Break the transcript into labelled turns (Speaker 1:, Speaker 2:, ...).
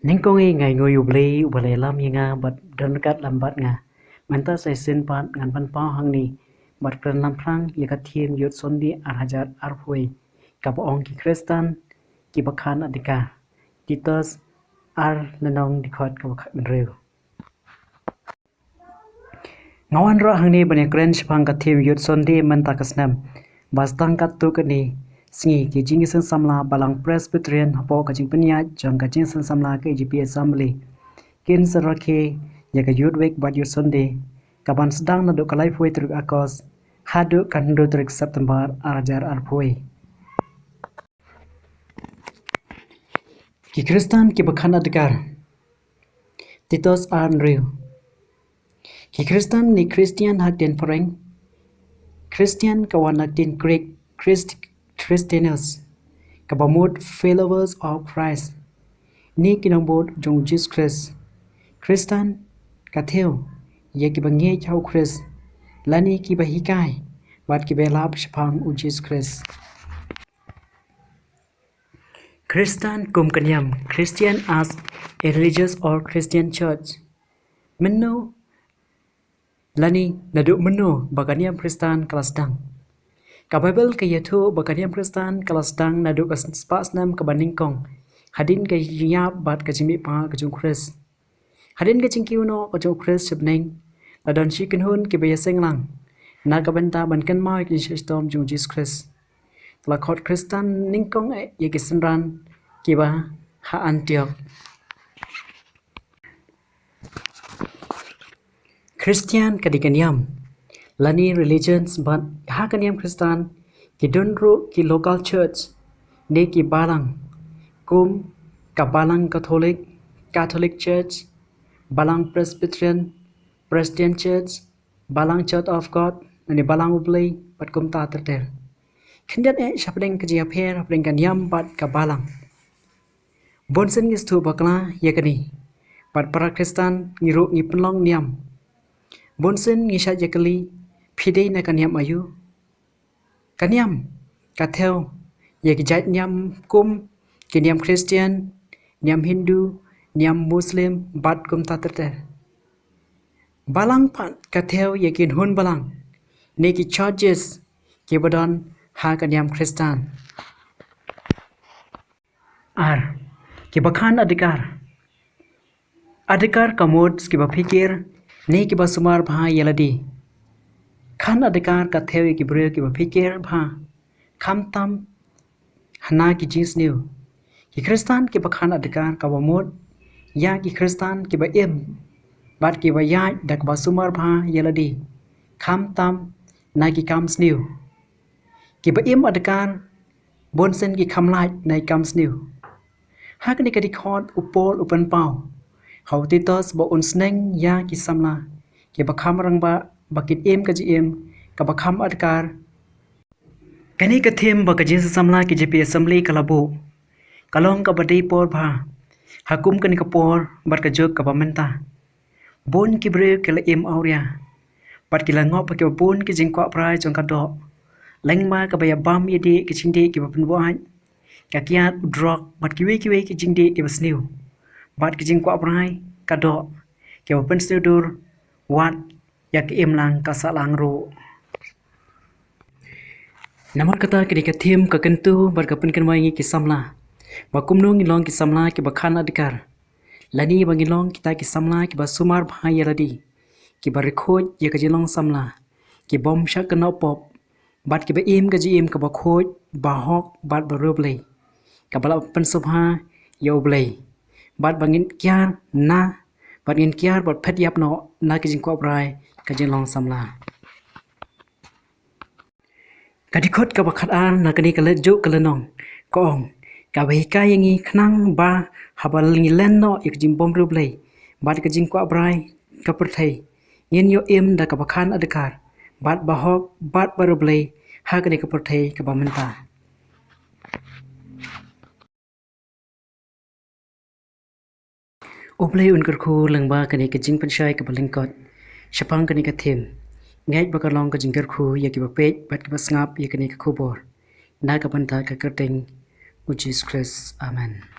Speaker 1: Ningkongi ngai ngoyu ubale lam yinga bat donkat lambat nga. Manta sai sin pat ngan pan pau hang ni. Bat kren lam prang yakat thiem yot sondi arhajar arpui. Kap ong ki kristan ki bakhan adika. Titos ar lenong dikhot ka bakhat menreu. Ngawan ro hang ni bani kren shpang ka thiem yot sondi manta kasnam. Bastang kat tu kani. Singi ki jingi sen samla balang Presbyterian hapo ka jing penya jong ka jing sen samla ke GP Assembly kin sarake ya ka yud wek bat yud Sunday ka ban sedang na do kalai foi truk akos hadu kan do truk September arajar arpoi ki Kristan ki bakhan adkar Titos Andrew ki Kristan ni Christian hak den poreng Christian kawanak din Greek Christianus kabamut followers of Christ ni kinambot jong Jesus Christ Kristan katheu ye ki bangi chau Christ lani ki bahikai bat ki belab shapang u Jesus Christ Kristan kum kanyam Christian as a religious or Christian church menno lani nadu menno bakaniam Kristan kelasdang ka Bible ke yaitu bakaniam Kristan kelasdang nadu ka spasnam ka baningkong hadin ke yap bat ka jimi pa ka jung Chris hadin ke jingkiu no ka jung Chris chibning adon chicken hun ke be senglang na ka banta ban kan mai ki system jung Jesus Chris la khot Kristan ningkong e ye ki sanran ki ba ha Antioch Christian kadikaniam lani religions but hakaniam Kristan ki donru ki local church ne ki balang kum ka balang Catholic church balang Presbyterian church balang Church of God ni balang ublay pat kum ta terter kindat e shapdeng ka jia pher apdeng kaniam pat ka balang bonsen is tu bakla yakani pat para Kristan ngiru ngi penlong niam bonsen ngisha jakali phidei na kaniam ayu kaniam katheu ye ki jat niam kum ki niam Christian niam Hindu niam Muslim bat kum tater balang pat katheu ye kin hun balang ne ki churches ki badon ha kaniam Kristan ar ki bakhan adikar kamod ki bapikir ne ki basumar bha yeladi khan adikar katheu ki bre ki bapikir bha khamtam hana ki jins new ki Kristan ki bakhan adikar ka bamod ya ki Kristan ki ba em bat ki ba ya dak basumar bha yeladi khamtam na ki kams new ki ba em adikar bonsen ki khamlai na kams new hakni ka dikhot upol upan pau hau Titos ba unsneng ya ki samla ki ba khamrang ba bakit em ka ji em ka ba kham adkar kani ka them ba ka jin samla ki GP Assembly kalabo kalong ka badai por bha hakum kani ka por bat ka jok ka ba menta bon ki bre ke la em auria bat ki la ngop ki ba bon ki jing kwa prai jong ka do leng ma ka ba ya bam yedi ki chinde ki ba pun bo han ka kiat drog bat ki we ki jingde ki ba sniu bat ki jing kwa prai ka do ki ba pen sniu dur wat ya ki em lang ka sa lang ro namar kata ki ka them ka kentu bat ka pen kan mai ki samla ba kumno ngilong ki samla ki ba khan adikar lani ba ngilong kita ki samla ki ba sumar bha yeladi ki ba rekhoj ye ka jilong samla ki bom shak ka no pop bat ki ba em ka ji em ka ba khoj ba hok bat ba roble ka bala pen subha yo blay bat bangin kyar na bat ngin kyar bat phet yap no na ki jing ko brai ka jilong samla kadikot ka bakhat an na kani ka le jo ka lenong kong ka bai ka yangi khnang ba habal ngi len no ik jim bom rublei bat ka jing ko brai ka perthai yen yo em da ka bakhan adkar bat ba hok bat ba rublei ha kani ka perthai ka ba menta ublei unkar khu langba kani ka jing panshai ka balingkot shapang kani ka them ngai ba ka long ka jingkar khu ya ki ba pej bat ki ba snap ya kani ka khubor na ka banta ka kerteng Jesus Christ amen